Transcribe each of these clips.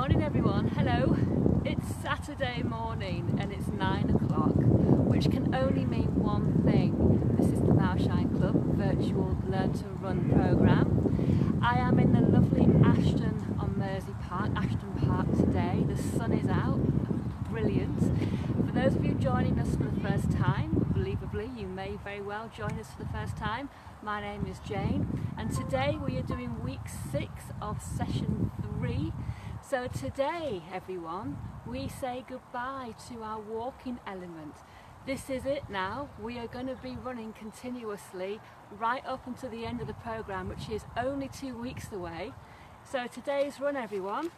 morning everyone, hello. It's Saturday morning and it's 9 o'clock, which can only mean one thing. This is the Malshine Club virtual Learn to Run programme. I am in the lovely Ashton Park today. The sun is out, brilliant. For those of you joining us for the first time, unbelievably, you may very well join us for the first time. My name is Jane and today we are doing week 6 of session 3. So today, everyone, we say goodbye to our walking element. This is it now. We are going to be running continuously right up until the end of the programme, which is only 2 weeks away. So today's run, everyone,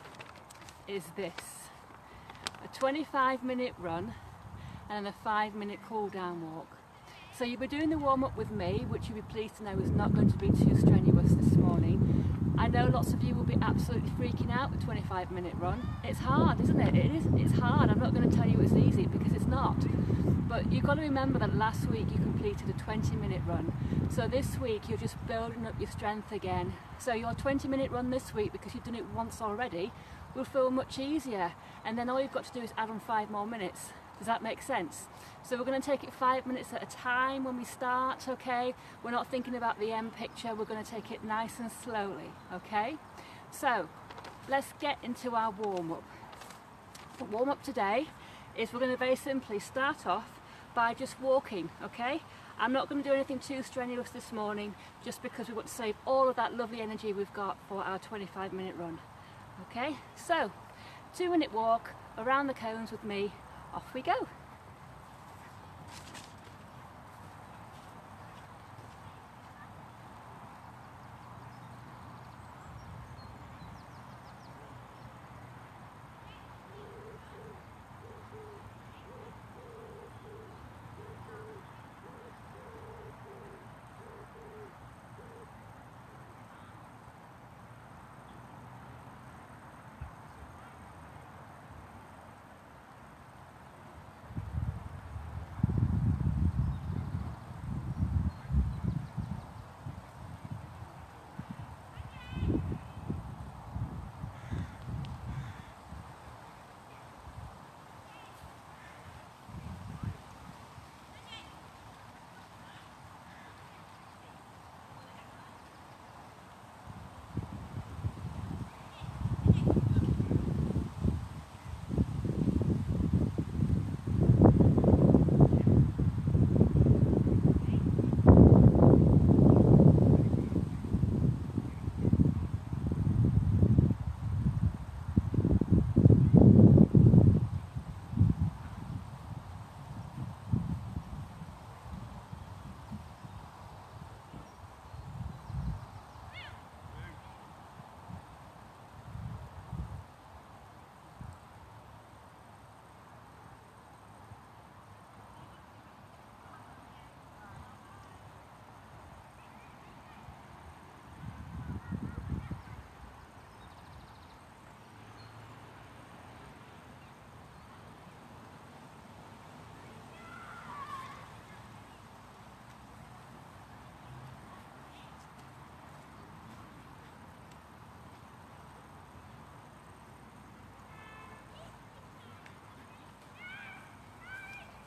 is this. A 25-minute run and a 5-minute cool-down walk. So you'll be doing the warm-up with me, which you'll be pleased to know is not going to be too strenuous this morning. I know lots of you will be absolutely freaking out with a 25-minute run. It's hard, isn't it? It's hard. I'm not going to tell you it's easy because it's not. But you've got to remember that last week you completed a 20-minute run. So this week you're just building up your strength again. So your 20-minute run this week, because you've done it once already, will feel much easier. And then all you've got to do is add on 5 more minutes. Does that make sense? So we're going to take it 5 minutes at a time when we start, okay? We're not thinking about the end picture, we're going to take it nice and slowly, okay? So let's get into our warm-up. The warm-up today is we're going to very simply start off by just walking, okay? I'm not going to do anything too strenuous this morning just because we want to save all of that lovely energy we've got for our 25-minute run, okay? So 2-minute walk around the cones with me. Off we go.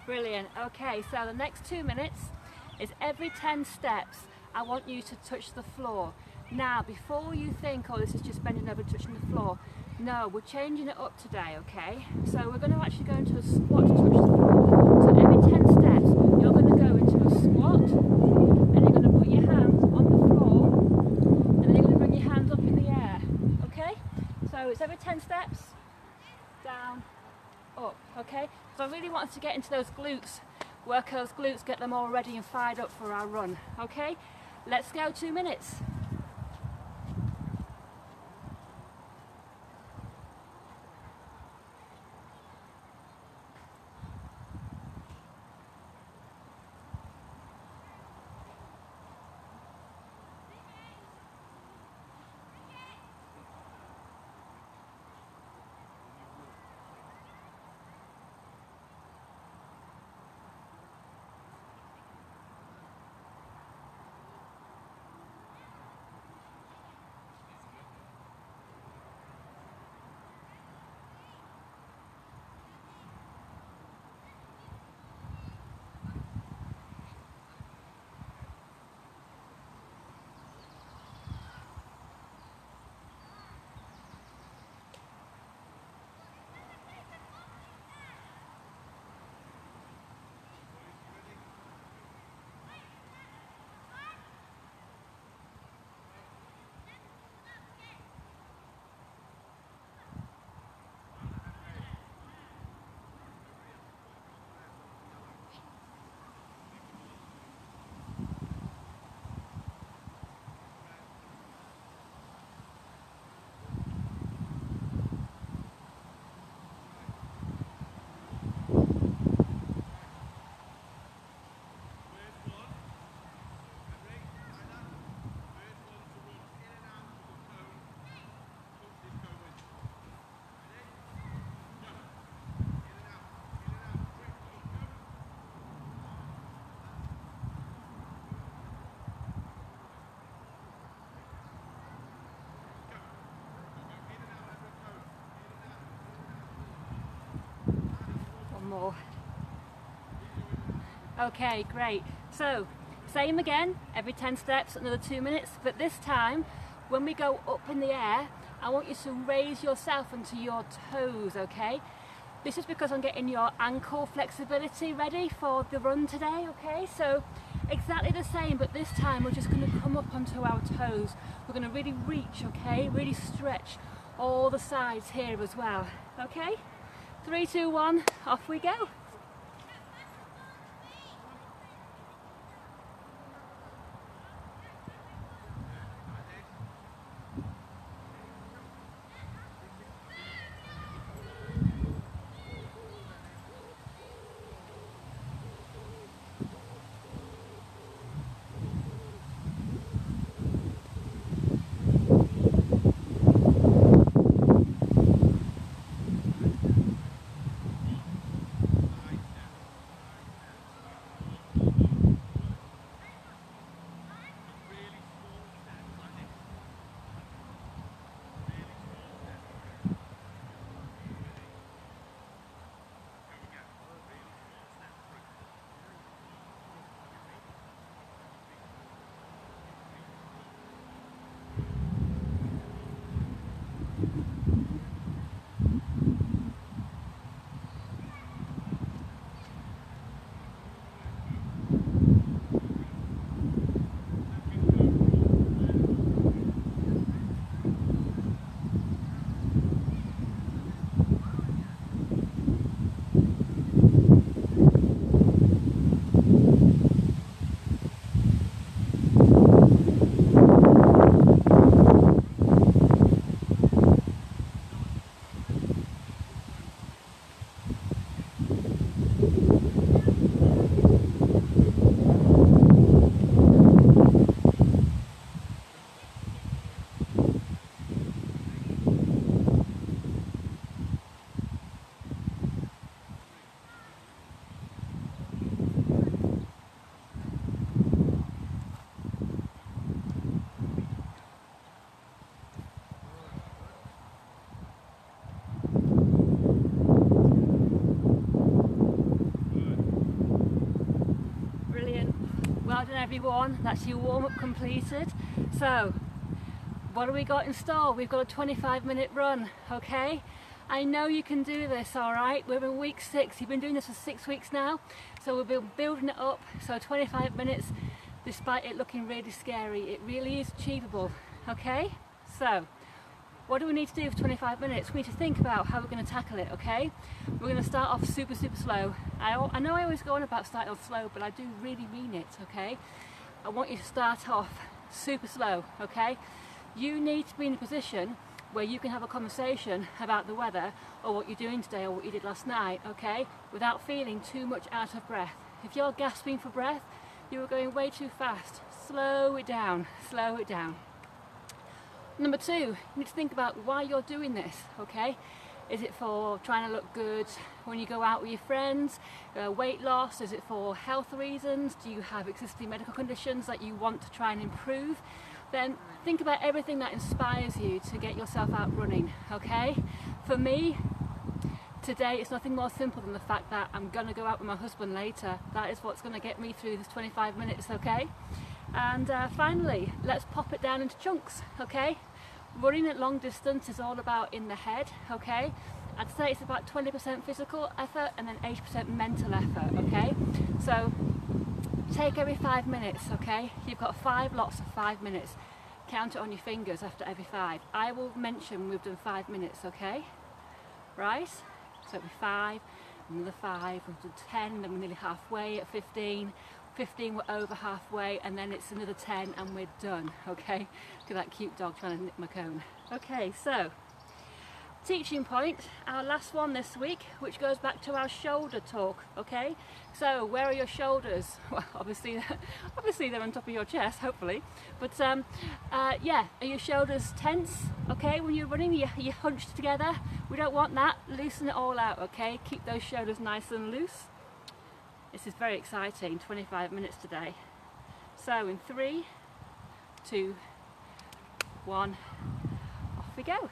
Brilliant. Okay, so the next 2 minutes is every 10 steps I want you to touch the floor. Now, before you think, oh, this is just bending over touching the floor, no, we're changing it up today, okay? So we're going to actually go into a squat to touch the floor. So every 10 steps, you're going to go into a squat, and you're going to put your hands on the floor, and then you're going to bring your hands up in the air, okay? So it's every 10 steps, down, up, okay? So I really want us to get into those glutes, work those glutes, get them all ready and fired up for our run, okay? Let's go, 2 minutes. more. Okay, great. So, same again, every 10 steps, another 2 minutes, but this time, when we go up in the air, I want you to raise yourself onto your toes, okay? This is because I'm getting your ankle flexibility ready for the run today, okay? So, exactly the same, but this time we're just gonna come up onto our toes. We're gonna really reach, okay? Really stretch all the sides here as well, okay? 3, 2, 1, off we go. Well done everyone, that's your warm-up completed. So, what have we got in store? We've got a 25-minute run, okay? I know you can do this, alright? We're in week 6, you've been doing this for 6 weeks now, so we've been building it up, so 25 minutes, despite it looking really scary, it really is achievable, okay? So, what do we need to do for 25 minutes? We need to think about how we're going to tackle it, okay? We're going to start off super slow. I know I always go on about starting off slow, but I do really mean it, okay? I want you to start off super slow, okay? You need to be in a position where you can have a conversation about the weather or what you're doing today or what you did last night, okay? Without feeling too much out of breath. If you're gasping for breath, you are going way too fast. Slow it down, slow it down. Number 2, you need to think about why you're doing this, okay? Is it for trying to look good when you go out with your friends? Weight loss? Is it for health reasons? Do you have existing medical conditions that you want to try and improve? Then think about everything that inspires you to get yourself out running, okay? For me, today it's nothing more simple than the fact that I'm going to go out with my husband later. That is what's going to get me through this 25 minutes, okay? And finally, let's pop it down into chunks, okay? Running at long distance is all about in the head, okay? I'd say it's about 20% physical effort and then 80% mental effort, okay? So take every 5 minutes, okay? You've got 5 lots of 5 minutes. Count it on your fingers after every 5. I will mention we've done 5 minutes, okay? Right? So it'll be 5, another 5, we've done 10, then we're nearly halfway at 15. 15 we're over halfway, and then it's another 10 and we're done, okay? Look at that cute dog trying to nip my cone. Okay, so teaching point, our last one this week, which goes back to our shoulder talk, okay? So where are your shoulders? Well, obviously they're on top of your chest, hopefully, but yeah, are your shoulders tense, okay? When you're running, you're hunched together. We don't want that. Loosen it all out, okay? Keep those shoulders nice and loose. This is very exciting, 25 minutes today. So in 3, 2, 1, off we go.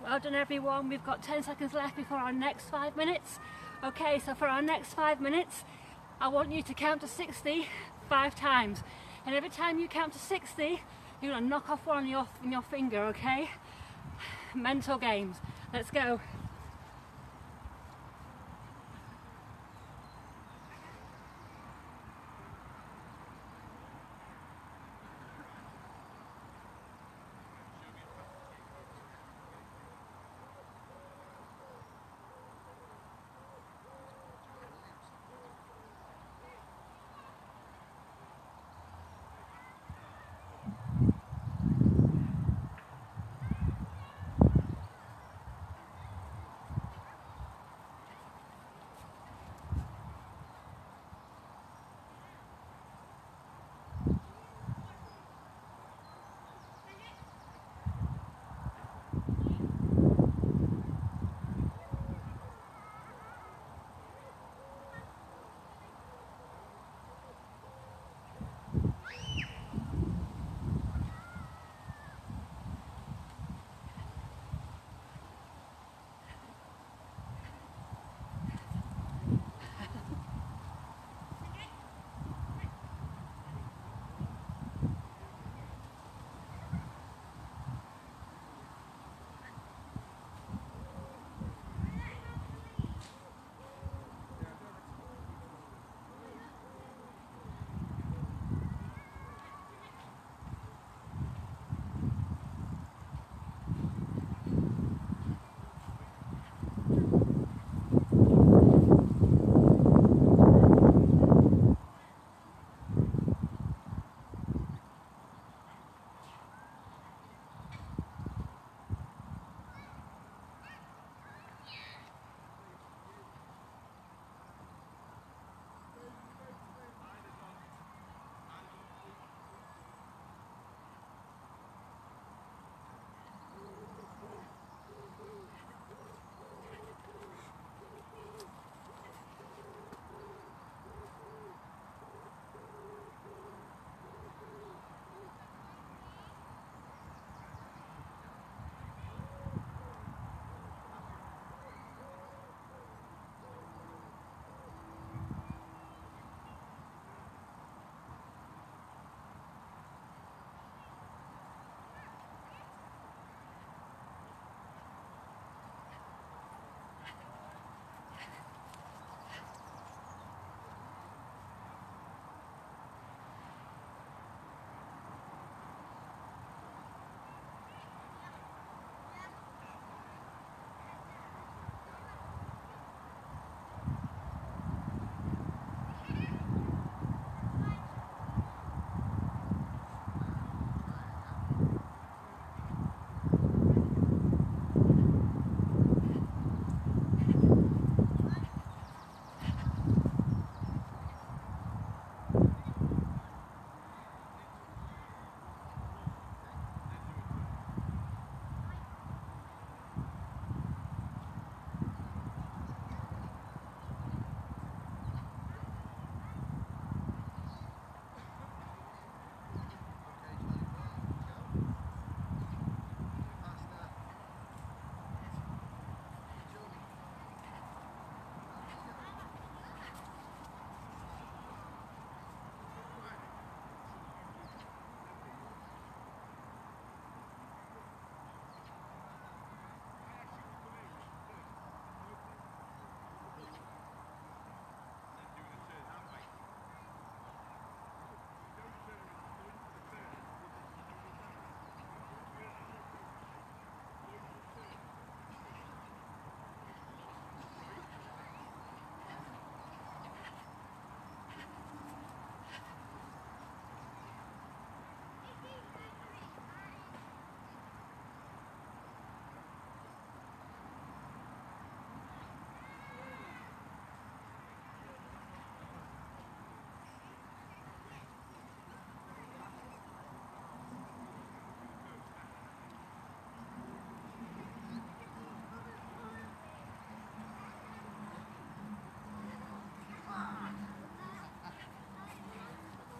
Well done everyone, we've got 10 seconds left before our next 5 minutes. Okay, so for our next 5 minutes, I want you to count to 60 5 times. And every time you count to 60, you're gonna knock off one on your finger, okay? Mental games. Let's go.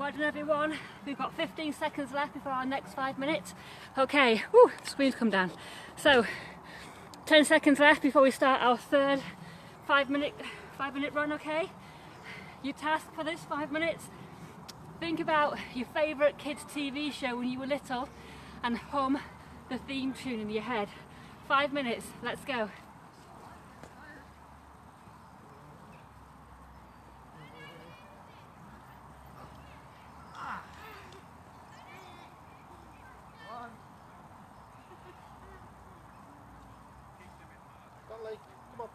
Well done everyone. We've got 15 seconds left before our next 5 minutes. Okay, whew, the screen's come down. So 10 seconds left before we start our third 5 minute run, okay? Your task for this 5 minutes, think about your favourite kids TV show when you were little and hum the theme tune in your head. 5 minutes, let's go. Come on.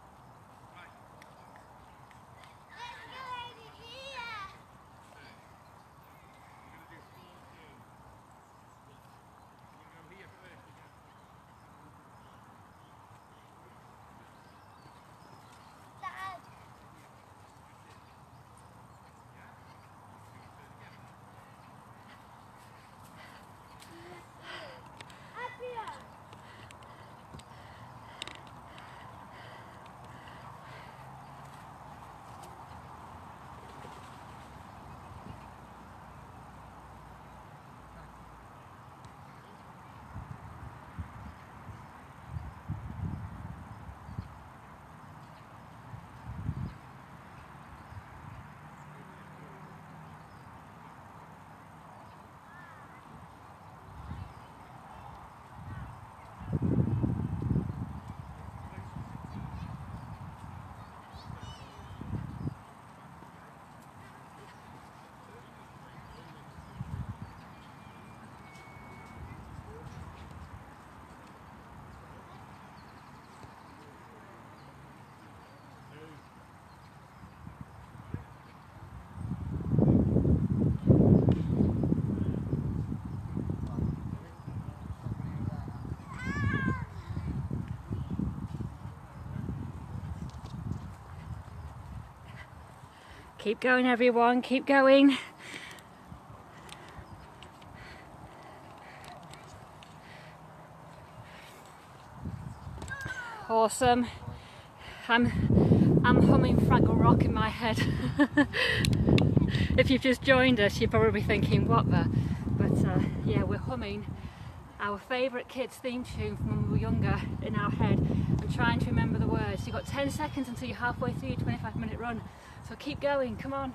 Keep going everyone, keep going. Awesome. I'm humming Fraggle Rock in my head. If you've just joined us, you're probably thinking, what the? But yeah, we're humming our favourite kids theme tune from when we were younger in our head and trying to remember the words. You've got 10 seconds until you're halfway through your 25-minute run. So keep going, come on.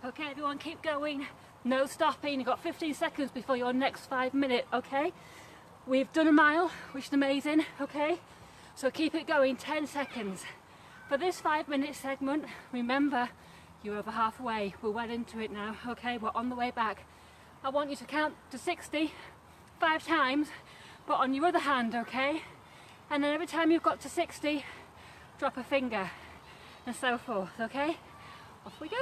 Okay, everyone keep going. No stopping. You've got 15 seconds before your next 5 minutes, okay? We've done a mile, which is amazing, okay? So keep it going, 10 seconds. For this 5-minute segment, remember, you're over halfway. We're well into it now, okay? We're on the way back. I want you to count to 60 5 times, but on your other hand, okay? And then every time you've got to 60, drop a finger, and so forth, okay? Off we go.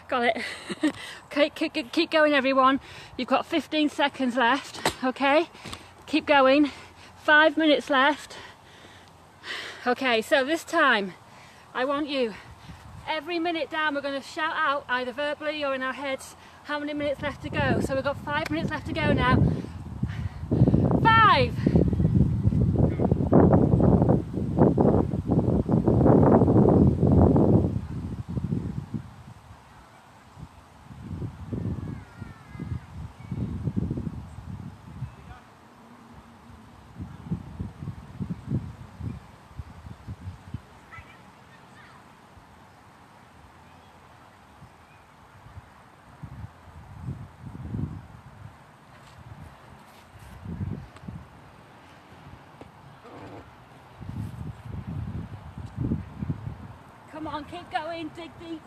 Got it. Okay, keep going everyone. You've got 15 seconds left, okay? Keep going. 5 minutes left. Okay, so this time I want you, every minute down we're going to shout out either verbally or in our heads how many minutes left to go. So we've got 5 minutes left to go now. 5. Come on, keep going, dig deep.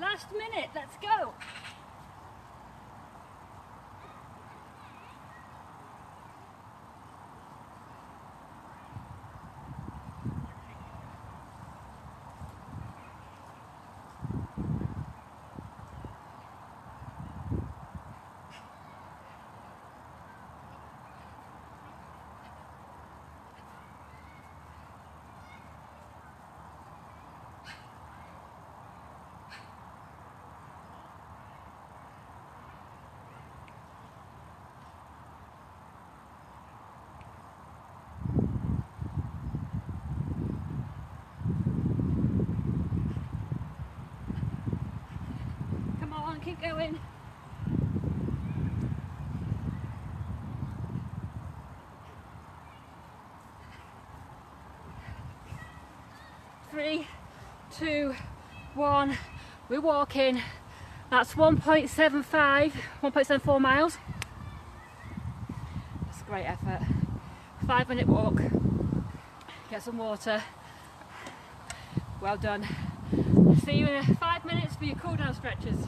Last minute, let's go. keep going. Three, two, one. We're walking. That's 1.74 miles. That's a great effort. 5-minute walk. Get some water. Well done. See you in 5 minutes for your cool down stretches.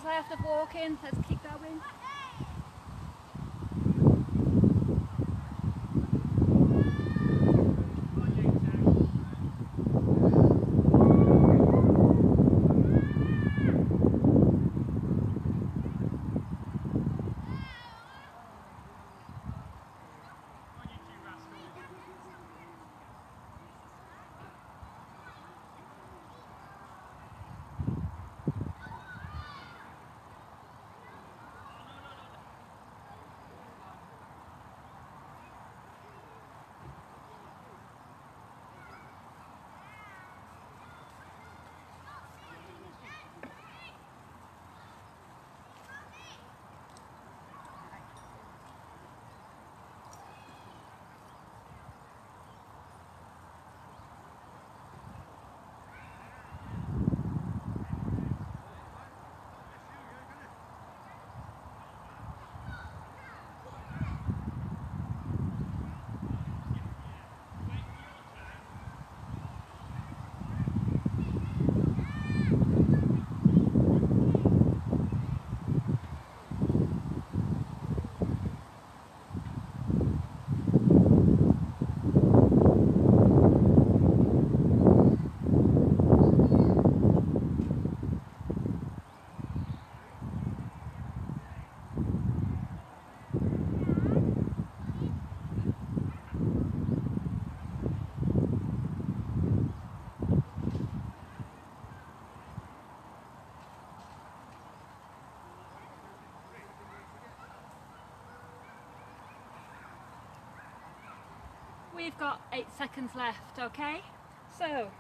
Left of walking, let's keep going. we've got 8 seconds left, okay? So,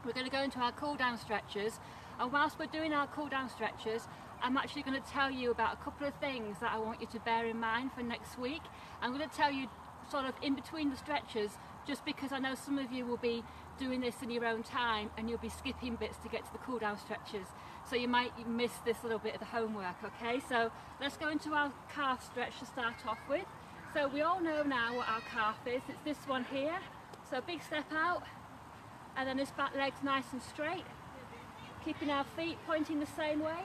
we're going to go into our cool down stretches, and whilst we're doing our cool down stretches, I'm actually going to tell you about a couple of things that I want you to bear in mind for next week. I'm going to tell you sort of in between the stretches, just because I know some of you will be doing this in your own time and you'll be skipping bits to get to the cool down stretches, so you might miss this little bit of the homework, okay? So let's go into our calf stretch to start off with. So we all know now what our calf is. It's this one here. So big step out, and then this back leg's nice and straight, keeping our feet pointing the same way.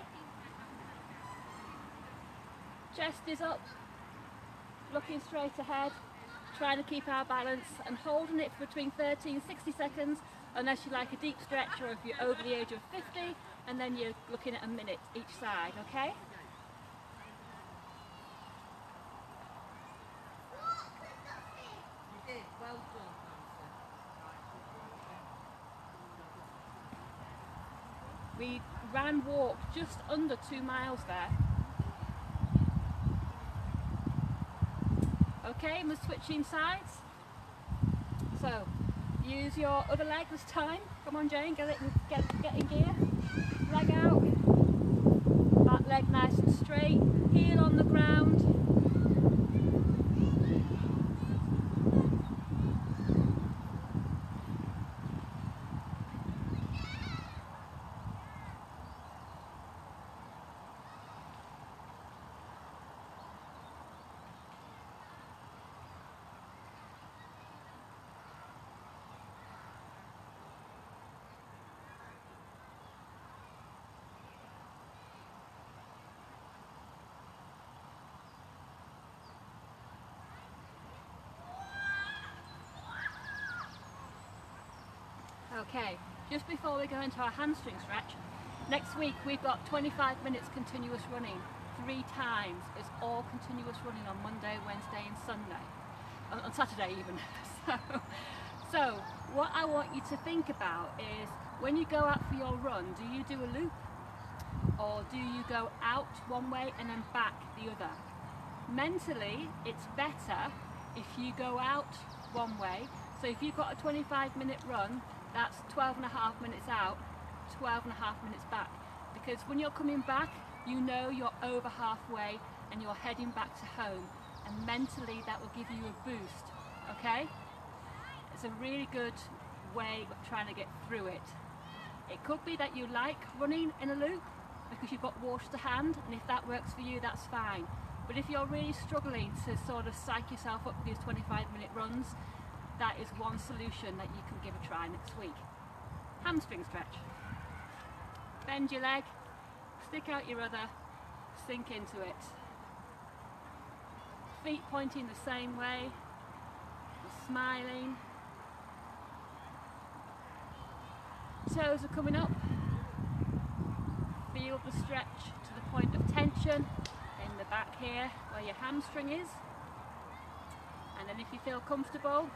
Chest is up, looking straight ahead, trying to keep our balance and holding it for between 30 and 60 seconds, unless you like a deep stretch or if you're over the age of 50, and then you're looking at a minute each side, okay? We walked just under 2 miles there. Okay, and we're switching sides. So, use your other leg this time. Come on, Jane, get in gear. Leg out. Back leg nice and straight. Heel on the ground. Okay, just before we go into our hamstring stretch, next week we've got 25 minutes continuous running, 3 times. It's all continuous running on Monday, Wednesday and Sunday, on Saturday even. So what I want you to think about is, when you go out for your run, do you do a loop, or do you go out one way and then back the other? Mentally, it's better if you go out one way. So if you've got a 25-minute run, that's 12 and a half minutes out, 12 and a half minutes back. Because when you're coming back, you know you're over halfway and you're heading back to home. And mentally, that will give you a boost, okay? It's a really good way of trying to get through it. It could be that you like running in a loop because you've got water to hand, and if that works for you, that's fine. But if you're really struggling to sort of psych yourself up for these 25-minute runs, that is one solution that you can give a try next week. Hamstring stretch. Bend your leg, stick out your other, sink into it. Feet pointing the same way, you're smiling. Toes are coming up. Feel the stretch to the point of tension in the back here where your hamstring is. And then if you feel comfortable,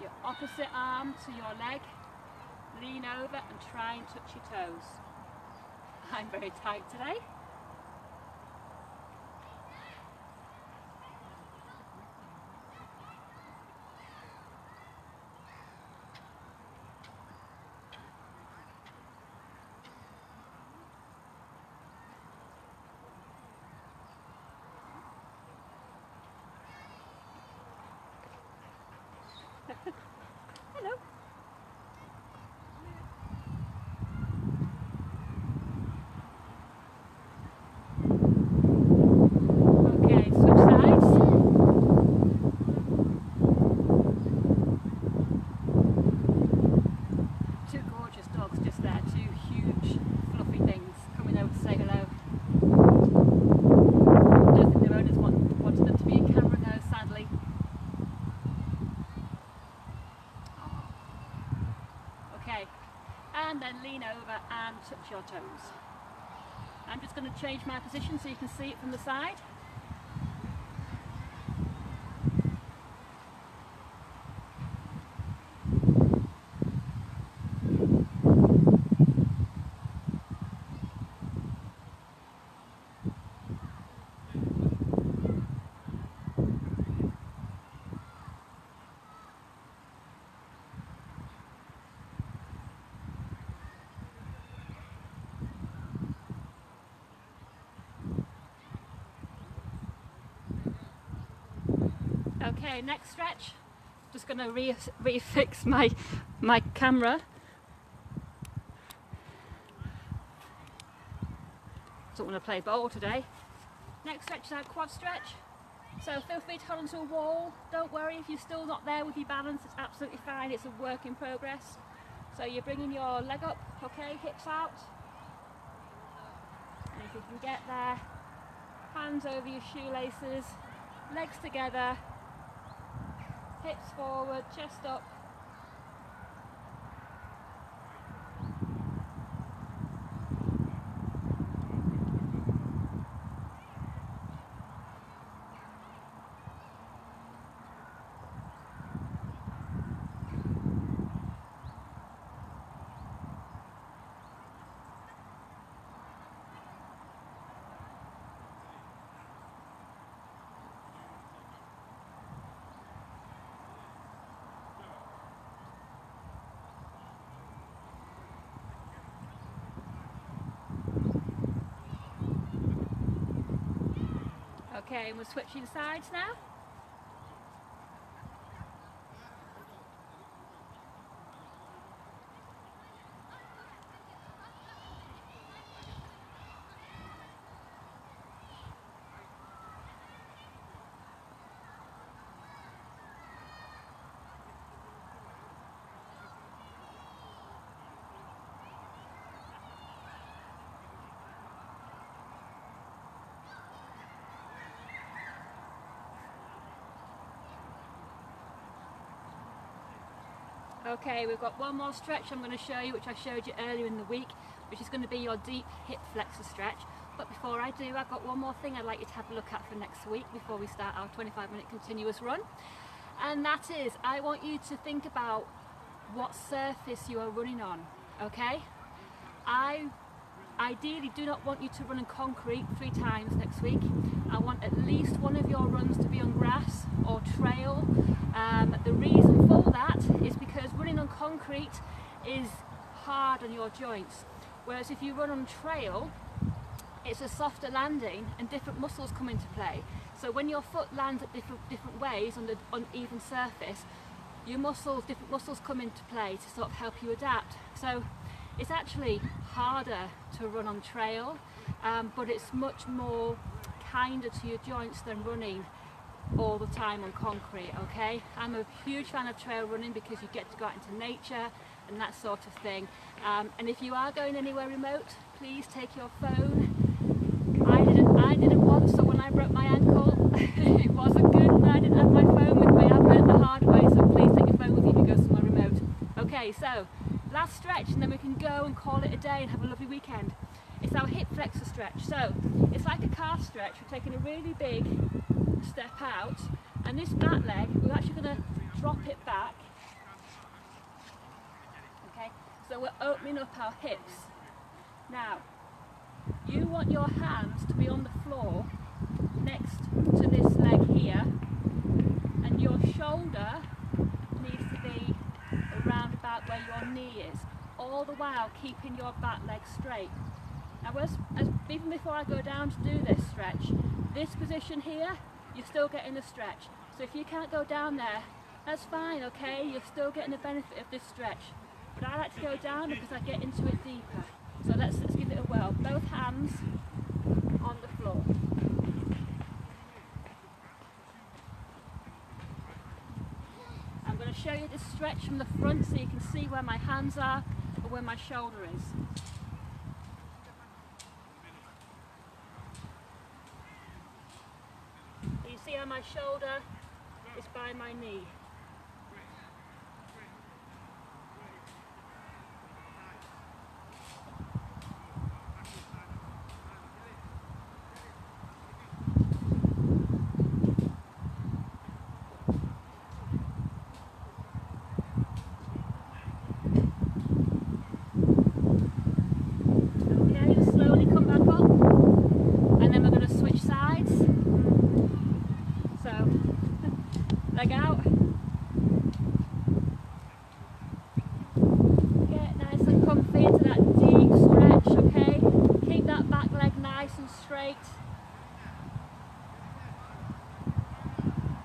your opposite arm to your leg, lean over and try and touch your toes. I'm very tight today. Hello. Okay, switch sides. Two gorgeous dogs just there, 2 huge fluffy things coming over to say hello. Don't think their owners wanted them to be in camera though, sadly. Okay, and then lean over and touch your toes. I'm just going to change my position so you can see it from the side. Okay, next stretch. Just going to refix my camera. Don't want to play ball today. Next stretch is our quad stretch. So feel free to hold onto a wall. Don't worry if you're still not there with your balance, it's absolutely fine. It's a work in progress. So you're bringing your leg up, okay, hips out. And if you can get there, hands over your shoelaces, legs together, hips forward, chest up. Okay, and we're switching sides now. Okay, we've got one more stretch I'm going to show you, which I showed you earlier in the week, which is going to be your deep hip flexor stretch. But before I do, I've got one more thing I'd like you to have a look at for next week before we start our 25-minute continuous run. And that is, I want you to think about what surface you are running on, okay? I ideally do not want you to run on concrete 3 times next week. I want at least one of your runs to be on grass or trail. The reason for that is because running on concrete is hard on your joints, whereas if you run on trail, it's a softer landing and different muscles come into play. So when your foot lands at different ways on the uneven surface, your different muscles come into play to sort of help you adapt. So it's actually harder to run on trail, but it's much more kinder to your joints than running all the time on concrete, okay? I'm a huge fan of trail running because you get to go out into nature and that sort of thing. And if you are going anywhere remote, please take your phone. I didn't once, so when I broke my ankle, it wasn't good and I didn't have my phone with me. I've learned the hard way, so please take your phone with you if you go somewhere remote. Okay, so last stretch and then we can go and call it a day and have a lovely weekend. It's our hip flexor stretch. So it's like a calf stretch. We're taking a really big step out, and this back leg, we're actually going to drop it back. Okay, so we're opening up our hips. Now, you want your hands to be on the floor next to this leg here, and your shoulder needs to be around about where your knee is, all the while keeping your back leg straight. Now, even before I go down to do this stretch, this position here, you're still getting a stretch. So if you can't go down there, that's fine, okay? You're still getting the benefit of this stretch. But I like to go down because I get into it deeper. So let's give it a whirl. Both hands on the floor. I'm going to show you this stretch from the front so you can see where my hands are and where my shoulder is. You see how my shoulder is by my knee. Leg out. Get nice and comfy into that deep stretch, okay? Keep that back leg nice and straight.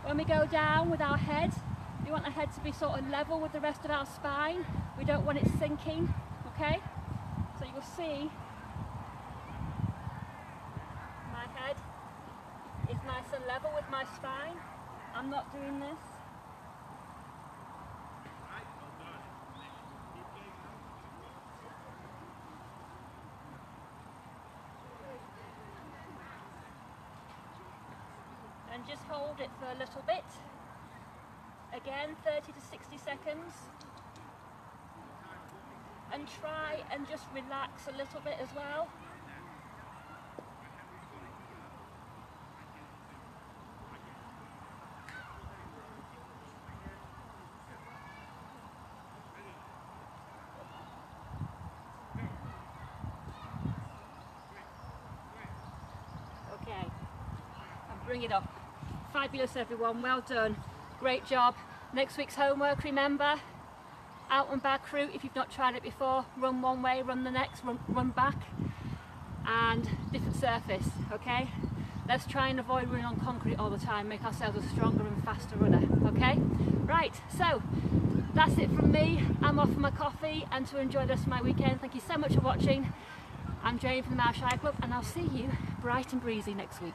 When we go down with our head, we want the head to be sort of level with the rest of our spine. We don't want it sinking, okay? So you'll see my head is nice and level with my spine. I'm not doing this. And just hold it for a little bit. Again, 30 to 60 seconds. And try and just relax a little bit as well. Okay, and bring it up. Fabulous everyone, well done. Great job. Next week's homework, remember, out and back route. If you've not tried it before, run one way, run the next, run back, and different surface, okay? Let's try and avoid running on concrete all the time, make ourselves a stronger and faster runner, okay? Right, so that's it from me. I'm off for my coffee and to enjoy the rest of my weekend. Thank you so much for watching. I'm Jane from the Malshire Club, and I'll see you bright and breezy next week.